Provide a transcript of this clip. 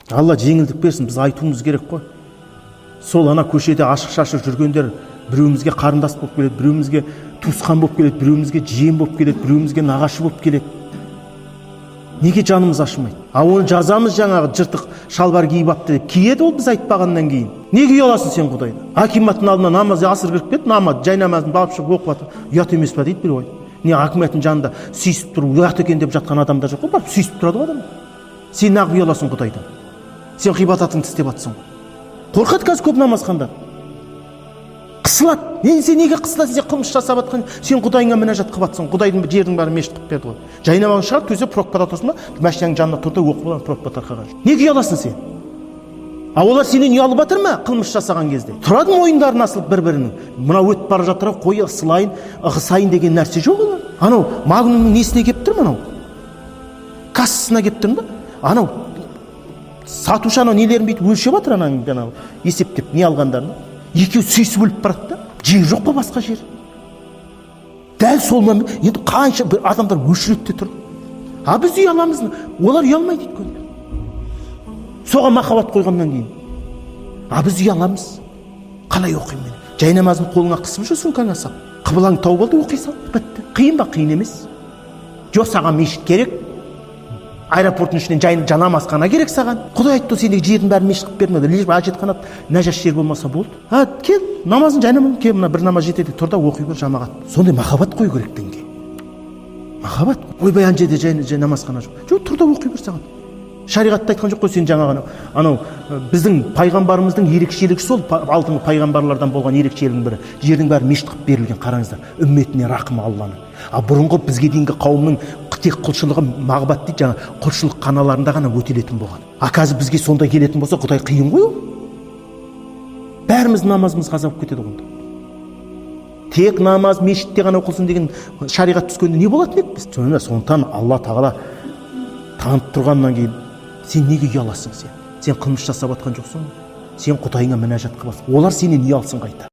Алла жеңілдік берсін, біз айтуымыз керек қой. Сол ана көшеде ашық-шашық жүргендер біреуімізге қарындас болып келеді, біреуімізге туысқан болып келеді, біреуімізге жиен болып келеді, біреуімізге нағашы болып келеді. Неге жанымыз ашымайды? Оны жазамыз жаңағы жыртық шалбар киіп апты деп. Киеді ол біз айтпағаннан кейін. Неге ұяласың сен Құдайдан? Акиматтың алдына намаз асыр кіріп кетті, намаз жай намазын алып шығып оқып жатыр. Ұят емес пе дейді біреу. Не акиматтың жанында сүйісіп тұрып ұят екен деп жатқан адамдар жоқ қой, барып сүйісіп тұрады ғой адам. Сен неғып ұяласың Құдайдан? Сен ғибадатыңды істеп жатсың. Қорқады қазір көп намазхандар. Қысылады. Сен неге қысыласың? Сен қылмыс жасап жатқан, сен Құдайыңа мінәжат қылып жатсың. Құдайдың жердің бәрі мешіт қылып берді ғой. Жайнамағын шығар, төсеп прокпада тұрсың ба? Машинаның жанына тұр да оқып алған прокпа тарқаған. Неге ұяласың сен? Олар сенен ұялып жатыр ма қылмыс жасаған кезде? Тұрады мойындарын асылып бір-бірінің. Мынау өтіп бара жатыр, қой ысылайын, ығысайын деген нәрсе жоқ олар. Анау Магнумның несіне келіп тұр мынау? Кассасына келіп тұр да? Анау сатушы анау нелерін бүйтіп өлшеп жатыр, анау есептеп не алғандарын. Екеуі сүйісіп өліп барады да. Жер жоқ па басқа жер? Дәл сол момент енді қанша адамдар өшіреді де тұр. А біз ұяламыз, олар ұялмайды өйткені. Соған махаббат қойғаннан кейін. А біз ұяламыз. Қалай оқимын мен? Жай намазын қолыңа қысып жүр, сумкаңа сап. Қыбылаңды тауып алды, оқи сал, бітті. Қиын ба? Қиын емес. Жоқ, саған мешіт керек. Аэропорттың ішінен жай намазхана керек саған. Құдай айтты, сендегі жердің бәрін мешіт қылып бермеді. Лишь әжетхана нәжас жер болмаса болды. Кел, намазын жай намазын кел, мына бір намаз жетеді, тұр да оқи бер жамағат. Сондай махаббат қою керек дінге. Махаббат. Ойбай ана жерде жай намазхана жоқ. Жоқ, тұр да оқи бер саған. Шариғатта айтқан жоқ қой, сен жаңағы анау біздің пайғамбарымыздың ерекшелігі сол, алтын пайғамбарлардан болған ерекшелігінің бірі. Жердің бәрі мешіт қылып берілген, қараңыздар. Үмметіне рақым Алланың. А бұрынғы бізге дейінгі қауымның тек құлшылығы мағбат дейді, жаңа құлшылық қаналарында ғана өтелетін болған. А қазір бізге сондай келетін болса, Құдай қиын ғой. Бәріміз намазымыз қаза болып кетеді ғой. Тек намаз мешітте ғана оқылсын деген шариғат түскенде не болатын еді біз? Сондықтан Алла Тағала танып тұрғаннан кейін сен неге ұяласың сен? Сен қылмыс жасап жатқан жоқсың. Сен Құдайыңа мінәжат қыласың. Олар сенен ұялсын қайта.